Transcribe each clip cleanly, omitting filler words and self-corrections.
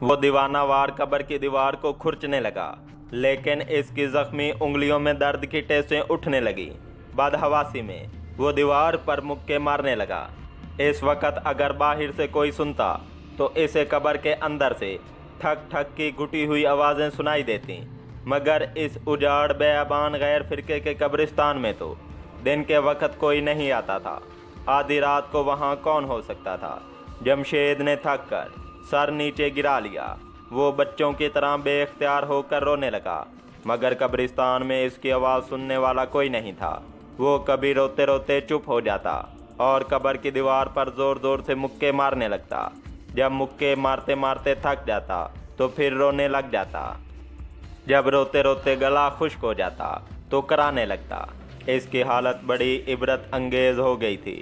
वो दीवाना वार कब्र की दीवार को खुरचने लगा, लेकिन इसकी जख्मी उंगलियों में दर्द की टेसें उठने लगी। बदहवासी में वो दीवार पर मुक्के मारने लगा। इस वक्त अगर बाहर से कोई सुनता तो इसे कब्र के अंदर से ठक ठक की घुटी हुई आवाज़ें सुनाई देती, मगर इस उजाड़ बेअबान गैर फिरके के कब्रिस्तान में तो दिन के वक्त कोई नहीं आता था। आधी रात को वहाँ कौन हो सकता था। जमशेद ने थक कर सर नीचे गिरा लिया। वो बच्चों की तरह बेख्तियार होकर रोने लगा, मगर कब्रिस्तान में इसकी आवाज़ सुनने वाला कोई नहीं था। वो कभी रोते रोते चुप हो जाता और कब्र की दीवार पर ज़ोर ज़ोर से मुक्के मारने लगता। जब मुक्के मारते मारते थक जाता तो फिर रोने लग जाता। जब रोते रोते गला खुश्क हो जाता तो कराने लगता। इसकी हालत बड़ी इबरत अंगेज़ हो गई थी।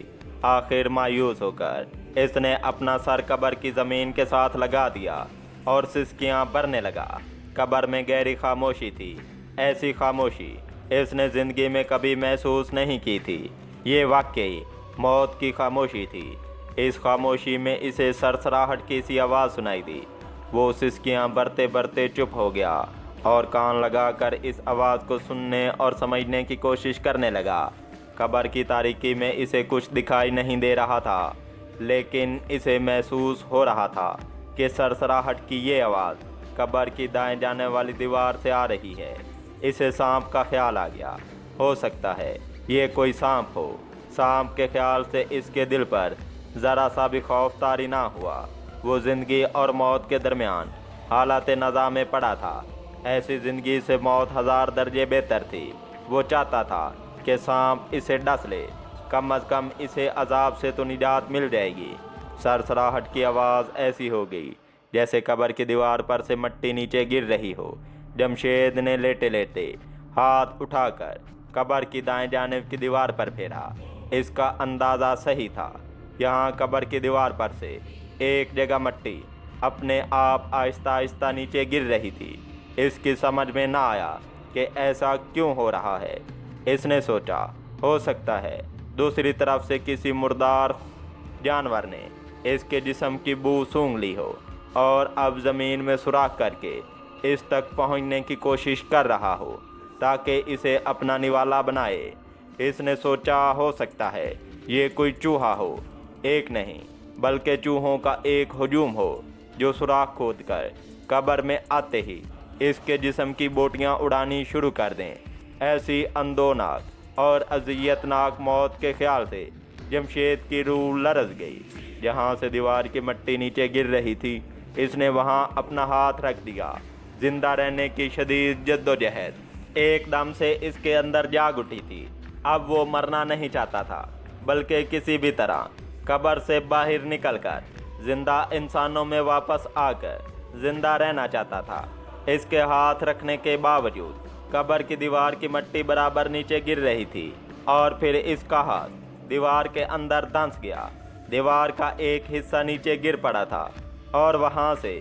आखिर मायूस होकर इसने अपना सर कब्र की ज़मीन के साथ लगा दिया और सिसकियाँ भरने लगा। कब्र में गहरी खामोशी थी। ऐसी खामोशी इसने ज़िंदगी में कभी महसूस नहीं की थी। ये वाकई मौत की खामोशी थी। इस खामोशी में इसे सरसराहट की सी आवाज़ सुनाई दी। वो सिसकियाँ भरते भरते चुप हो गया और कान लगाकर इस आवाज़ को सुनने और समझने की कोशिश करने लगा। कब्र की तारीकी में इसे कुछ दिखाई नहीं दे रहा था, लेकिन इसे महसूस हो रहा था कि सरसराहट की ये आवाज़ कब्र की दाएं जाने वाली दीवार से आ रही है। इसे सांप का ख्याल आ गया। हो सकता है ये कोई सांप हो। सांप के ख्याल से इसके दिल पर ज़रा सा भी खौफ तारी ना हुआ। वो ज़िंदगी और मौत के दरमियान हालात नज़ा में पड़ा था। ऐसी ज़िंदगी से मौत हज़ार दर्जे बेहतर थी। वो चाहता था कि सांप इसे डस ले, कम अज़ कम इसे अजाब से तो निजात मिल जाएगी। सरसराहट की आवाज़ ऐसी हो गई जैसे कब्र की दीवार पर से मिट्टी नीचे गिर रही हो। जमशेद ने लेटे लेटे हाथ उठाकर कब्र की दाएं जानिब की दीवार पर फेरा। इसका अंदाज़ा सही था। यहाँ कब्र की दीवार पर से एक जगह मिट्टी अपने आप आहिस्ता आहिस्ता नीचे गिर रही थी। इसकी समझ में ना आया कि ऐसा क्यों हो रहा है। इसने सोचा, हो सकता है दूसरी तरफ से किसी मुर्दार जानवर ने इसके जिस्म की बू सूंघ ली हो और अब ज़मीन में सुराख करके इस तक पहुंचने की कोशिश कर रहा हो ताकि इसे अपना निवाला बनाए। इसने सोचा, हो सकता है ये कोई चूहा हो। एक नहीं बल्कि चूहों का एक हुजूम हो जो सुराख खोद कर कब्र में आते ही इसके जिस्म की बोटियां उड़ानी शुरू कर दें। ऐसी अंदोनाक और अज़ियतनाक मौत के ख्याल से जमशेद की रूह लरज़ गई। जहाँ से दीवार की मिट्टी नीचे गिर रही थी, इसने वहाँ अपना हाथ रख दिया। जिंदा रहने की शदीद जद्दोजहद एकदम से इसके अंदर जाग उठी थी। अब वो मरना नहीं चाहता था, बल्कि किसी भी तरह कब्र से बाहर निकलकर जिंदा इंसानों में वापस आकर जिंदा रहना चाहता था। इसके हाथ रखने के बावजूद कब्र की दीवार की मिट्टी बराबर नीचे गिर रही थी और फिर इसका हाथ दीवार के अंदर धंस गया। दीवार का एक हिस्सा नीचे गिर पड़ा था और वहाँ से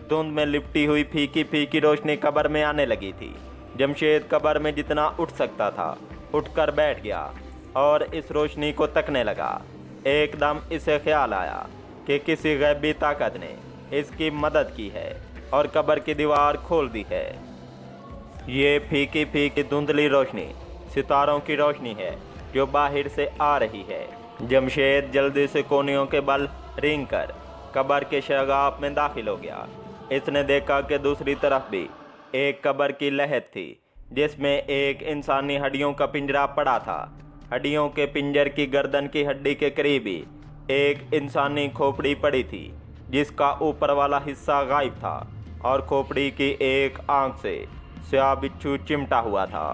धुंध में लिपटी हुई फीकी फीकी रोशनी कब्र में आने लगी थी। जमशेद कब्र में जितना उठ सकता था उठकर बैठ गया और इस रोशनी को तकने लगा। एकदम इसे ख्याल आया कि किसी गैबी ताकत ने इसकी मदद की है और कब्र की दीवार खोल दी है। ये फीकी फीकी धुंधली रोशनी सितारों की रोशनी है जो बाहर से आ रही है। जमशेद जल्दी से कोनियों के बल रेंग कर कब्र के शगाफ में दाखिल हो गया। इसने देखा कि दूसरी तरफ भी एक कब्र की लहद थी जिसमें एक इंसानी हड्डियों का पिंजरा पड़ा था। हड्डियों के पिंजर की गर्दन की हड्डी के करीब ही एक इंसानी खोपड़ी पड़ी थी जिसका ऊपर वाला हिस्सा गायब था और खोपड़ी की एक आंख से स्याह बिच्छू चिमटा हुआ था।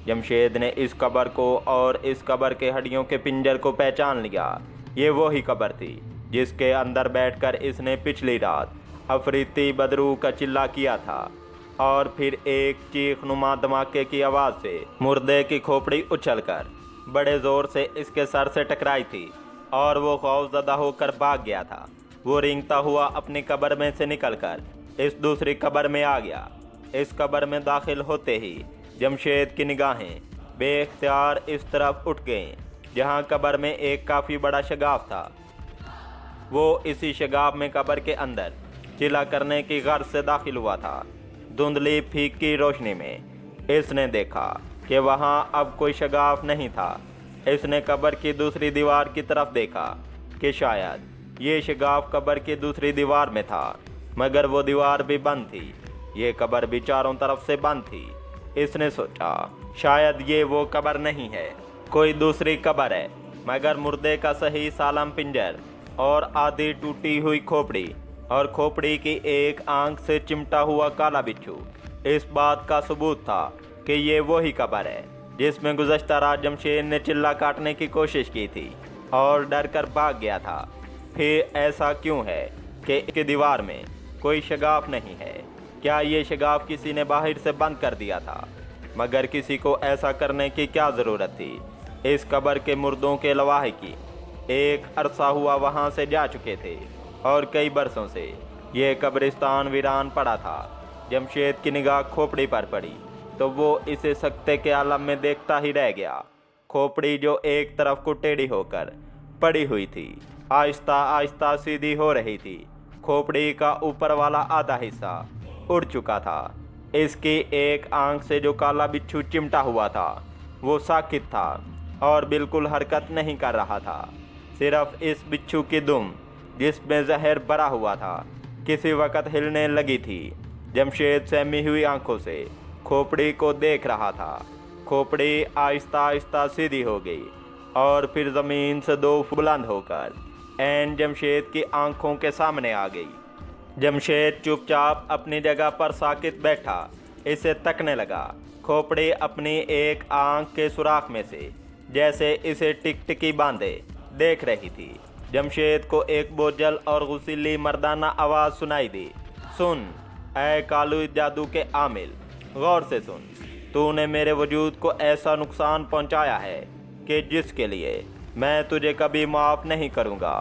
जमशेद ने इस कब्र को और इस कब्र के हड्डियों के पिंजर को पहचान लिया। ये वही कब्र थी जिसके अंदर बैठकर इसने पिछली रात अफरीती बदरू का चिल्ला किया था और फिर एक चीख नुमा धमाके की आवाज़ से मुर्दे की खोपड़ी उछलकर बड़े ज़ोर से इसके सर से टकराई थी और वो खौफज़दा होकर भाग गया था। वो रेंगता हुआ अपनी कब्र में से निकलकर इस दूसरी कब्र में आ गया। इस कब्र में दाखिल होते ही जमशेद की निगाहें बेख्तियार इस तरफ उठ गईं जहाँ कब्र में एक काफ़ी बड़ा शगाफ था। वो इसी शगाफ में कब्र के अंदर चिल्ला करने की गर्ज से दाखिल हुआ था। धुंधली फीकी रोशनी में इसने देखा कि वहाँ अब कोई शगाफ नहीं था। इसने कब्र की दूसरी दीवार की तरफ देखा कि शायद ये शगाफ कब्र की दूसरी दीवार में था, मगर वो दीवार भी बंद थी। ये कब्र भी चारों तरफ से बंद थी। इसने सोचा शायद ये वो कब्र नहीं है, कोई दूसरी कब्र है, मगर मुर्दे का सही सालम पिंजर और आधी टूटी हुई खोपड़ी और खोपड़ी की एक आंख से चिमटा हुआ काला बिच्छू इस बात का सबूत था कि ये वही कब्र है जिसमें गुज़श्ता रात जमशेद ने चिल्ला काटने की कोशिश की थी और डर कर भाग गया था। फिर ऐसा क्यों है कि इसकी दीवार में कोई शगाफ नहीं है? क्या ये शगाफ किसी ने बाहर से बंद कर दिया था? मगर किसी को ऐसा करने की क्या ज़रूरत थी? इस कब्र के मुर्दों के लवाहे की एक अरसा हुआ वहाँ से जा चुके थे और कई बरसों से ये कब्रिस्तान वीरान पड़ा था। जमशेद की निगाह खोपड़ी पर पड़ी तो वो इसे सकते के आलम में देखता ही रह गया। खोपड़ी जो एक तरफ को टेढ़ी होकर पड़ी हुई थी, आहिस्ता आहिस्ता सीधी हो रही थी। खोपड़ी का ऊपर वाला आधा हिस्सा उड़ चुका था। इसकी एक आंख से जो काला बिच्छू चिमटा हुआ था वो साकित था और बिल्कुल हरकत नहीं कर रहा था। सिर्फ इस बिच्छू की दुम जिसमें जहर भरा हुआ था किसी वक्त हिलने लगी थी। जमशेद सहमी हुई आंखों से खोपड़ी को देख रहा था। खोपड़ी आहिस्ता आहिस्ता सीधी हो गई और फिर ज़मीन से 2 फुट बुलंद होकर ऐन जमशेद की आंखों के सामने आ गई। जमशेद चुपचाप अपनी जगह पर साकित बैठा इसे तकने लगा। खोपड़ी अपनी एक आंख के सुराख में से जैसे इसे टिकटिकी बांधे देख रही थी। जमशेद को एक बोझल और गुस्सीली मर्दाना आवाज़ सुनाई दी। सुन ऐ कालू जादू के आमिल, गौर से सुन। तूने मेरे वजूद को ऐसा नुकसान पहुंचाया है कि जिसके लिए मैं तुझे कभी माफ़ नहीं करूंगा।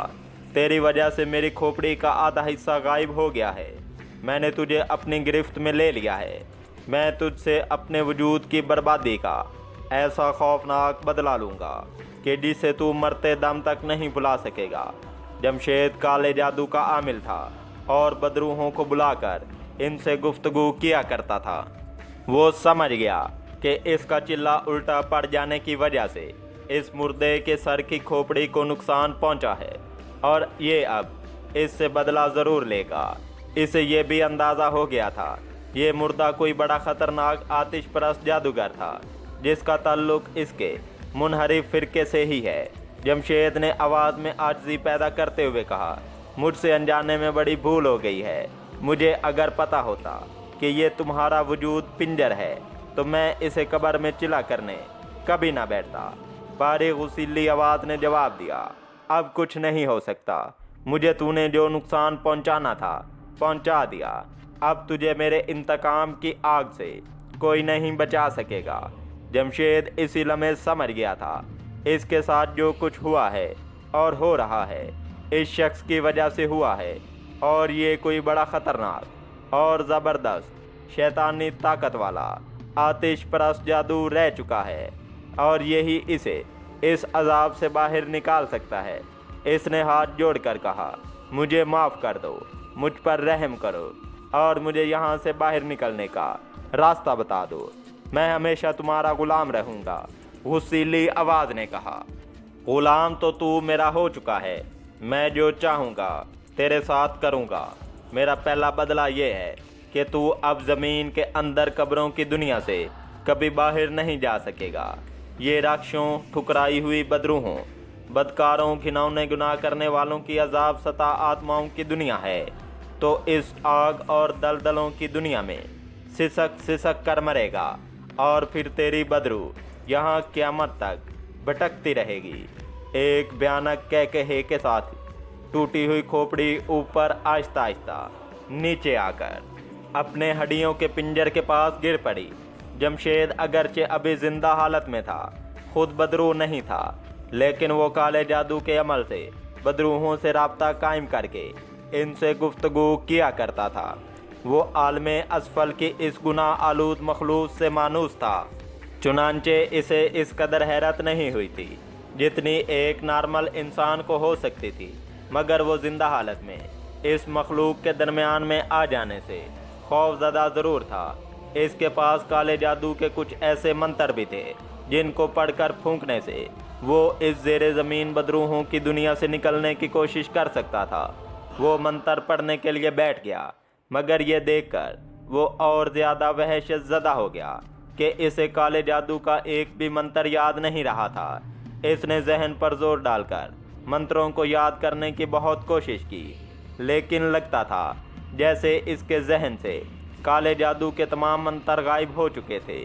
तेरी वजह से मेरी खोपड़ी का आधा हिस्सा गायब हो गया है। मैंने तुझे अपनी गिरफ्त में ले लिया है। मैं तुझसे अपने वजूद की बर्बादी का ऐसा खौफनाक बदला लूँगा कि जिसे तू मरते दम तक नहीं भुला सकेगा। जमशेद काले जादू का आमिल था और बदरूहों को बुलाकर इनसे गुफ्तगू किया करता था। वो समझ गया कि इसका चिल्ला उल्टा पड़ जाने की वजह से इस मुर्दे के सर की खोपड़ी को नुकसान पहुंचा है और ये अब इससे बदला ज़रूर लेगा। इसे ये भी अंदाज़ा हो गया था ये मुर्दा कोई बड़ा ख़तरनाक आतिश परस्त जादूगर था जिसका ताल्लुक़ इसके मुनहरिफ फ़िरके से ही है। जमशेद ने आवाज़ में आजिज़ी पैदा करते हुए कहा, मुझसे अनजाने में बड़ी भूल हो गई है। मुझे अगर पता होता कि ये तुम्हारा वजूद पिंजर है तो मैं इसे कब्र में चिल्ला करने कभी ना बैठता। पारी गुस्सीली आवाज़ ने जवाब दिया, अब कुछ नहीं हो सकता। मुझे तूने जो नुकसान पहुंचाना था पहुंचा दिया। अब तुझे मेरे इंतकाम की आग से कोई नहीं बचा सकेगा। जमशेद इसी लम्हे समझ गया था इसके साथ जो कुछ हुआ है और हो रहा है इस शख्स की वजह से हुआ है और ये कोई बड़ा ख़तरनाक और ज़बरदस्त शैतानी ताकत वाला आतिश परस्त जादू रह चुका है और यही इसे इस अजाब से बाहर निकाल सकता है। इसने हाथ जोड़कर कहा, मुझे माफ़ कर दो, मुझ पर रहम करो और मुझे यहाँ से बाहर निकलने का रास्ता बता दो। मैं हमेशा तुम्हारा ग़ुलाम रहूँगा। गुस्सीली आवाज़ ने कहा, ग़ुलाम तो तू मेरा हो चुका है। मैं जो चाहूँगा तेरे साथ करूँगा। मेरा पहला बदला ये है कि तू अब ज़मीन के अंदर कब्रों की दुनिया से कभी बाहर नहीं जा सकेगा। ये राक्षसों, ठुकराई हुई बदरूहों, बदकारों, घिनौने गुनाह करने वालों की अजाब सता आत्माओं की दुनिया है। तो इस आग और दलदलों की दुनिया में सिसक सिसक कर मरेगा और फिर तेरी बदरू यहाँ क़यामत तक भटकती रहेगी। एक भयानक कहकहे के साथ टूटी हुई खोपड़ी ऊपर आहिस्ता आहिस्ता नीचे आकर अपने हड्डियों के पिंजर के पास गिर पड़ी। जमशेद अगरचे अभी जिंदा हालत में था, खुद बदरू नहीं था, लेकिन वो काले जादू के अमल से बदरूहों से राब्ता कायम करके इनसे गुफ्तगू किया करता था। वो आलमे असफल की इस गुनाह आलूद मखलूस से मानूस था। चुनांचे इसे इस कदर हैरत नहीं हुई थी जितनी एक नॉर्मल इंसान को हो सकती थी, मगर वो जिंदा हालत में इस मखलूक के दरमियान में आ जाने से खौफज़दा ज़रूर था। इसके पास काले जादू के कुछ ऐसे मंत्र भी थे जिनको पढ़कर फूंकने से वो इस ज़ेरे ज़मीन बदरूहों की दुनिया से निकलने की कोशिश कर सकता था। वो मंत्र पढ़ने के लिए बैठ गया, मगर ये देखकर वो और ज़्यादा वहशत ज़दा हो गया कि इसे काले जादू का एक भी मंत्र याद नहीं रहा था। इसने जहन पर जोर डालकर मंत्रों को याद करने की बहुत कोशिश की, लेकिन लगता था जैसे इसके जहन से काले जादू के तमाम मंत्र गायब हो चुके थे।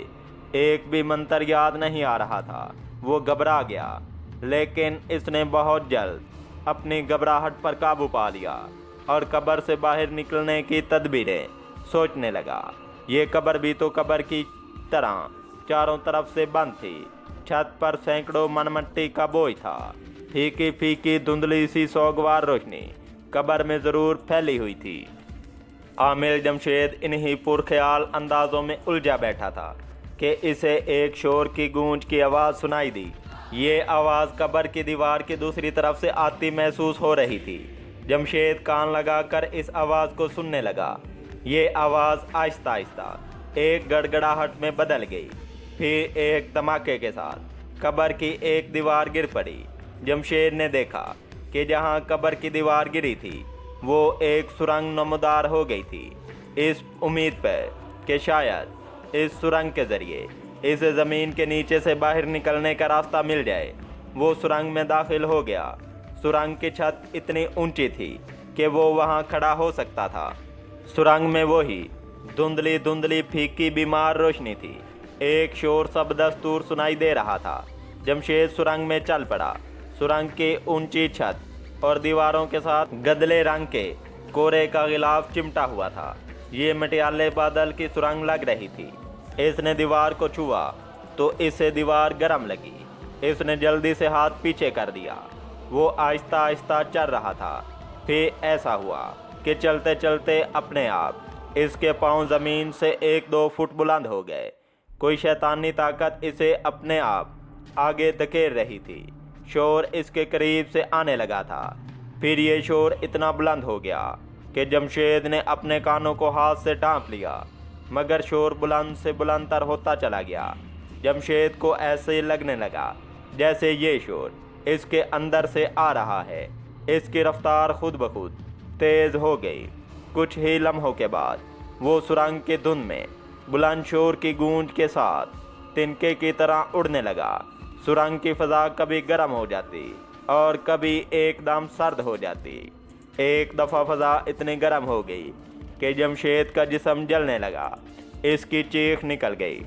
एक भी मंत्र याद नहीं आ रहा था। वो घबरा गया, लेकिन इसने बहुत जल्द अपनी घबराहट पर काबू पा लिया और कब्र से बाहर निकलने की तदबीरें सोचने लगा। ये कब्र भी तो कब्र की तरह चारों तरफ से बंद थी। छत पर सैकड़ों मन मिट्टी का बोझ था। फीकी फीकी धुंधली सी सोगवार रोशनी कब्र में ज़रूर फैली हुई थी। आमिर जमशेद इन्हीं पुरख्याल अंदाज़ों में उलझा बैठा था कि इसे एक शोर की गूंज की आवाज़ सुनाई दी। ये आवाज़ कब्र की दीवार की दूसरी तरफ से आती महसूस हो रही थी। जमशेद कान लगाकर इस आवाज़ को सुनने लगा। ये आवाज़ आहिस्ता आहिस्ता एक गड़गड़ाहट में बदल गई, फिर एक धमाके के साथ कब्र की एक दीवार गिर पड़ी। जमशेद ने देखा कि जहाँ कब्र की दीवार गिरी थी वो एक सुरंग नमदार हो गई थी। इस उम्मीद पर कि शायद इस सुरंग के ज़रिए इसे ज़मीन के नीचे से बाहर निकलने का रास्ता मिल जाए, वो सुरंग में दाखिल हो गया। सुरंग की छत इतनी ऊंची थी कि वो वहाँ खड़ा हो सकता था। सुरंग में वही धुंधली धुंधली फीकी बीमार रोशनी थी। एक शोर सब दस्तूर सुनाई दे रहा था। जमशेद सुरंग में चल पड़ा। सुरंग की ऊंची छत और दीवारों के साथ गदले रंग के कोरे का गिलाफ चिमटा हुआ था। ये मटियाले बादल की सुरंग लग रही थी। इसने दीवार को छुआ तो इसे दीवार गर्म लगी। इसने जल्दी से हाथ पीछे कर दिया। वो आहिस्ता आहिस्ता चल रहा था। फिर ऐसा हुआ कि चलते चलते अपने आप इसके पांव ज़मीन से 1-2 फुट बुलंद हो गए। कोई शैतानी ताकत इसे अपने आप आगे धकेल रही थी। शोर इसके करीब से आने लगा था। फिर ये शोर इतना बुलंद हो गया कि जमशेद ने अपने कानों को हाथ से ढांप लिया, मगर शोर बुलंद से बुलंदतर होता चला गया। जमशेद को ऐसे लगने लगा जैसे ये शोर इसके अंदर से आ रहा है। इसकी रफ्तार खुद ब खुद तेज़ हो गई। कुछ ही लम्हों के बाद वो सुरंग की धुन में बुलंद शोर की गूंज के साथ तिनके की तरह उड़ने लगा। सुरंग की फ़ज़ा कभी गर्म हो जाती और कभी एकदम सर्द हो जाती। एक दफ़ा फ़ज़ा इतनी गर्म हो गई कि जमशेद का जिस्म जलने लगा। इसकी चीख निकल गई।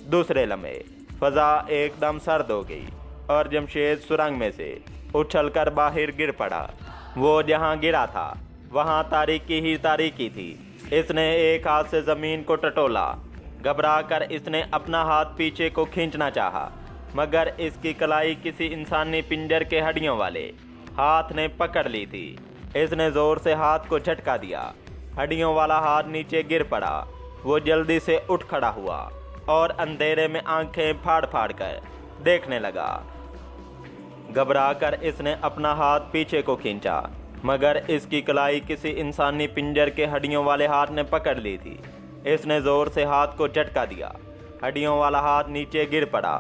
दूसरे लम्हे फ़ज़ा एकदम सर्द हो गई और जमशेद सुरंग में से उछलकर बाहर गिर पड़ा। वो जहाँ गिरा था वहाँ तारीकी ही तारीकी थी। इसने एक हाथ से ज़मीन को टटोला। घबरा कर इसने अपना हाथ पीछे को खींचना चाहा, मगर इसकी कलाई किसी इंसानी पिंजर के हड्डियों वाले हाथ ने पकड़ ली थी। इसने ज़ोर से हाथ को झटका दिया। हड्डियों वाला हाथ नीचे गिर पड़ा। वो जल्दी से उठ खड़ा हुआ और अंधेरे में आंखें फाड़ फाड़ कर देखने लगा। घबरा कर इसने अपना हाथ पीछे को खींचा, मगर इसकी कलाई किसी इंसानी पिंजर के हड्डियों वाले हाथ ने पकड़ ली थी। इसने ज़ोर से हाथ को झटका दिया। हड्डियों वाला हाथ नीचे गिर पड़ा।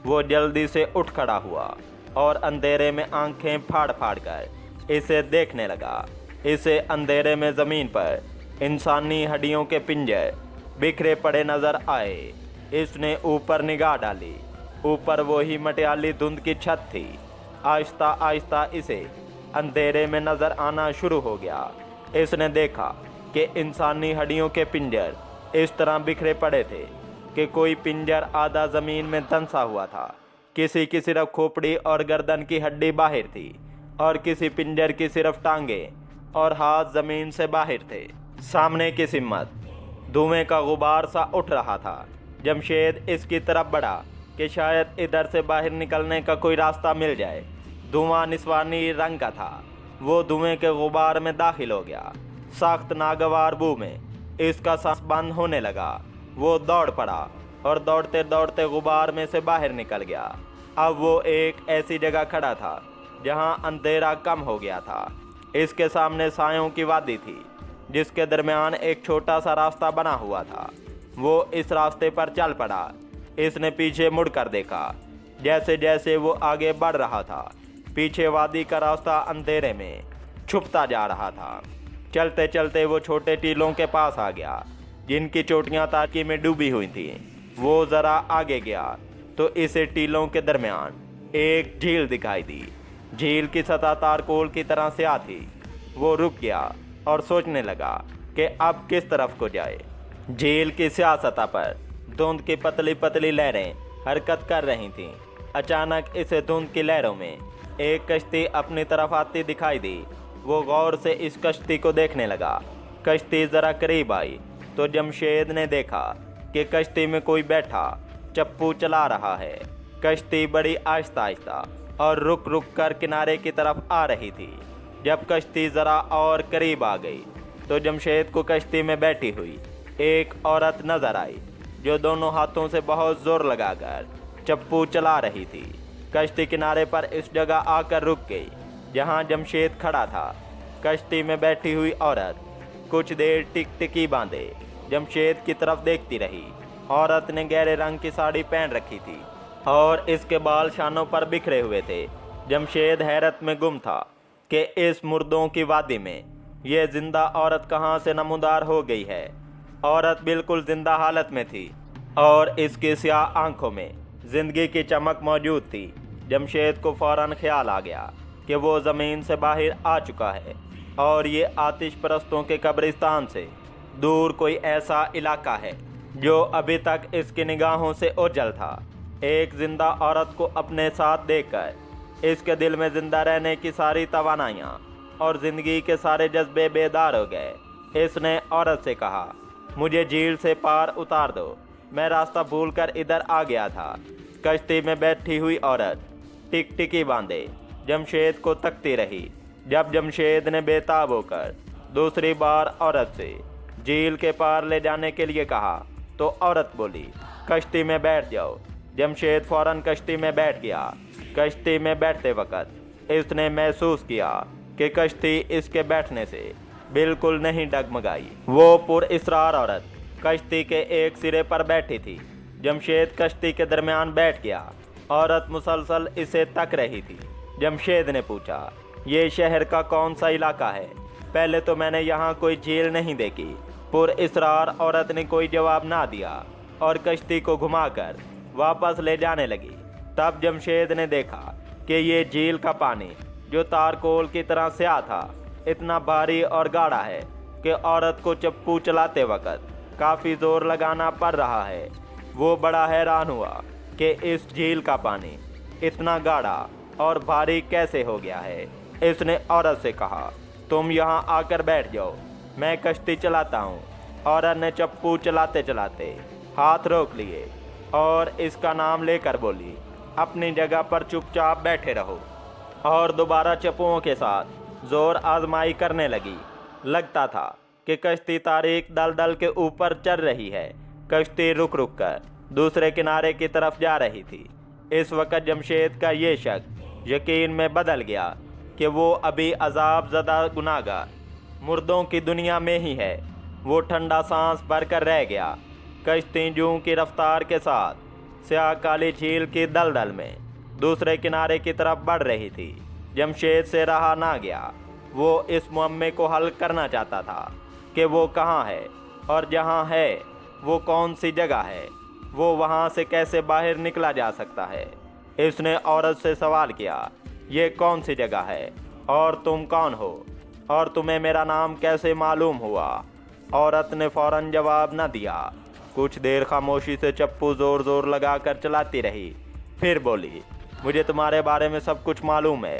वो जल्दी से उठ खड़ा हुआ और अंधेरे में आंखें फाड़ फाड़ कर इसे देखने लगा। इसे अंधेरे में ज़मीन पर इंसानी हड्डियों के पिंजर बिखरे पड़े नज़र आए। इसने ऊपर निगाह डाली। ऊपर वही मटियाली धुंध की छत थी। आहिस्ता आहिस्ता इसे अंधेरे में नज़र आना शुरू हो गया। इसने देखा कि इंसानी हड्डियों के पिंजर इस तरह बिखरे पड़े थे कि कोई पिंजर आधा ज़मीन में धंसा हुआ था। किसी की सिर्फ खोपड़ी और गर्दन की हड्डी बाहर थी और किसी पिंजर की सिर्फ टांगें और हाथ ज़मीन से बाहर थे। सामने की सिम्मत धुएं का गुबार सा उठ रहा था। जमशेद इसकी तरफ बढ़ा कि शायद इधर से बाहर निकलने का कोई रास्ता मिल जाए। धुआं निस्वानी रंग का था। वो धुएं के गुबार में दाखिल हो गया। सख्त नागवार बू में इसका सांस बंद होने लगा। वो दौड़ पड़ा और दौड़ते दौड़ते गुबार में से बाहर निकल गया। अब वो एक ऐसी जगह खड़ा था जहां अंधेरा कम हो गया था। इसके सामने सायों की वादी थी, जिसके दरमियान एक छोटा सा रास्ता बना हुआ था। वो इस रास्ते पर चल पड़ा। इसने पीछे मुड़कर देखा। जैसे जैसे वो आगे बढ़ रहा था, पीछे वादी का रास्ता अंधेरे में छुपता जा रहा था। चलते चलते वो छोटे टीलों के पास आ गया, जिनकी चोटियां तारकी में डूबी हुई थीं। वो ज़रा आगे गया तो इसे टीलों के दरमियान एक झील दिखाई दी। झील की सतह तारकोल की तरह स्याह थी। वो रुक गया और सोचने लगा कि अब किस तरफ को जाए। झील की स्याह सतह पर धुंध की पतली पतली लहरें हरकत कर रही थीं। अचानक इसे धुंध की लहरों में एक कश्ती अपनी तरफ आती दिखाई दी। वो गौर से इस कश्ती को देखने लगा। कश्ती ज़रा करीब आई तो जमशेद ने देखा कि कश्ती में कोई बैठा चप्पू चला रहा है। कश्ती बड़ी आहिस्ता आहिस्ता और रुक रुक कर किनारे की तरफ आ रही थी। जब कश्ती ज़रा और करीब आ गई तो जमशेद को कश्ती में बैठी हुई एक औरत नजर आई, जो दोनों हाथों से बहुत जोर लगाकर चप्पू चला रही थी। कश्ती किनारे पर इस जगह आकर रुक गई जहां जमशेद खड़ा था। कश्ती में बैठी हुई औरत कुछ देर टिकटिकी बांधे जमशेद की तरफ देखती रही। औरत ने गहरे रंग की साड़ी पहन रखी थी और इसके बाल शानों पर बिखरे हुए थे। जमशेद हैरत में गुम था कि इस मुर्दों की वादी में यह जिंदा औरत कहाँ से नमूदार हो गई है। औरत बिल्कुल जिंदा हालत में थी और इसकी स्याह आंखों में जिंदगी की चमक मौजूद थी। जमशेद को फौरन ख्याल आ गया कि वो ज़मीन से बाहर आ चुका है और ये आतिश परस्तों के कब्रिस्तान से दूर कोई ऐसा इलाका है जो अभी तक इसकी निगाहों से ओझल था। एक जिंदा औरत को अपने साथ देखकर इसके दिल में जिंदा रहने की सारी तवानाइयाँ और ज़िंदगी के सारे जज्बे बेदार हो गए। इसने औरत से कहा, मुझे झील से पार उतार दो, मैं रास्ता भूलकर इधर आ गया था। कश्ती में बैठी हुई औरत टिकटिकी बांधे जमशेद को तकती रही। जब जमशेद ने बेताब होकर दूसरी बार औरत से झील के पार ले जाने के लिए कहा तो औरत बोली, कश्ती में बैठ जाओ। जमशेद फौरन कश्ती में बैठ गया। कश्ती में बैठते वक्त इसने महसूस किया कि कश्ती इसके बैठने से बिल्कुल नहीं डगमगाई। वो पुरइसरार औरत कश्ती के एक सिरे पर बैठी थी। जमशेद कश्ती के दरमियान बैठ गया। औरत मुसलसल इसे तक रही थी। जमशेद ने पूछा, ये शहर का कौन सा इलाका है? पहले तो मैंने यहाँ कोई झील नहीं देखी। पुरइसरार औरत ने कोई जवाब ना दिया और कश्ती को घुमाकर वापस ले जाने लगी। तब जमशेद ने देखा कि ये झील का पानी, जो तारकोल की तरह स्याह था, इतना भारी और गाढ़ा है कि औरत को चप्पू चलाते वक्त काफ़ी जोर लगाना पड़ रहा है। वो बड़ा हैरान हुआ कि इस झील का पानी इतना गाढ़ा और भारी कैसे हो गया है। इसने औरत से कहा, तुम यहाँ आकर बैठ जाओ, मैं कश्ती चलाता हूँ। औरत ने चप्पू चलाते चलाते हाथ रोक लिए और इसका नाम लेकर बोली, अपनी जगह पर चुपचाप बैठे रहो। और दोबारा चप्पुओं के साथ जोर आजमाई करने लगी। लगता था कि कश्ती तारीख दलदल के ऊपर चल रही है। कश्ती रुक रुक कर दूसरे किनारे की तरफ जा रही थी। इस वक्त जमशेद का ये शक यकीन में बदल गया कि वो अभी अजाब ज़दा गुनाहगार मुर्दों की दुनिया में ही है। वो ठंडा सांस भरकर रह गया। कश्ती जूं की रफ्तार के साथ स्याह काली झील की दलदल में दूसरे किनारे की तरफ बढ़ रही थी। जमशेद से रहा ना गया। वो इस मुअम्मे को हल करना चाहता था कि वो कहाँ है और जहाँ है वो कौन सी जगह है। वो वहाँ से कैसे बाहर निकला जा सकता है। इसने औरत से सवाल किया, ये कौन सी जगह है और तुम कौन हो और तुम्हें मेरा नाम कैसे मालूम हुआ? औरत ने फौरन जवाब न दिया। कुछ देर खामोशी से चप्पू ज़ोर ज़ोर लगाकर चलाती रही। फिर बोली, मुझे तुम्हारे बारे में सब कुछ मालूम है,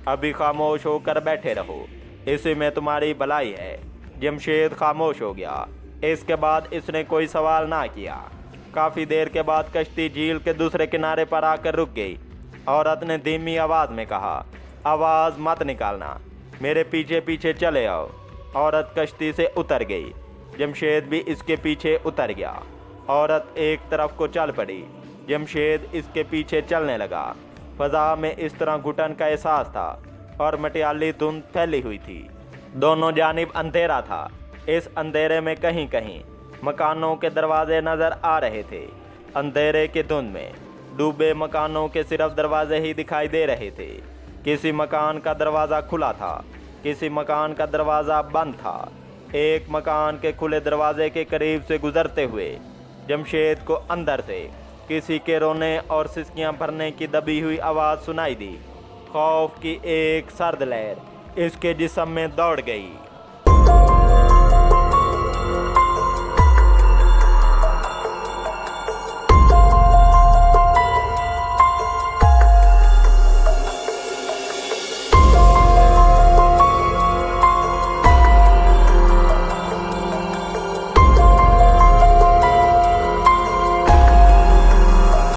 अभी खामोश होकर बैठे रहो, इसी में तुम्हारी भलाई है। जमशेद खामोश हो गया। इसके बाद इसने कोई सवाल ना किया। काफ़ी देर के बाद कश्ती झील के दूसरे किनारे पर आकर रुक गई। औरत ने धीमी आवाज़ में कहा, आवाज़ मत निकालना, मेरे पीछे पीछे चले आओ। औरत कश्ती से उतर गई। जमशेद भी इसके पीछे उतर गया। औरत एक तरफ को चल पड़ी। जमशेद इसके पीछे चलने लगा। फ़ज़ा में इस तरह घुटन का एहसास था और मटियाली धुंध फैली हुई थी। दोनों जानिब अंधेरा था। इस अंधेरे में कहीं कहीं मकानों के दरवाजे नजर आ रहे थे। अंधेरे की धुंध में डूबे मकानों के सिर्फ दरवाजे ही दिखाई दे रहे थे। किसी मकान का दरवाज़ा खुला था, किसी मकान का दरवाज़ा बंद था। एक मकान के खुले दरवाजे के करीब से गुजरते हुए जमशेद को अंदर से किसी के रोने और सिसकियां भरने की दबी हुई आवाज़ सुनाई दी। खौफ की एक सर्द लहर इसके जिस्म में दौड़ गई।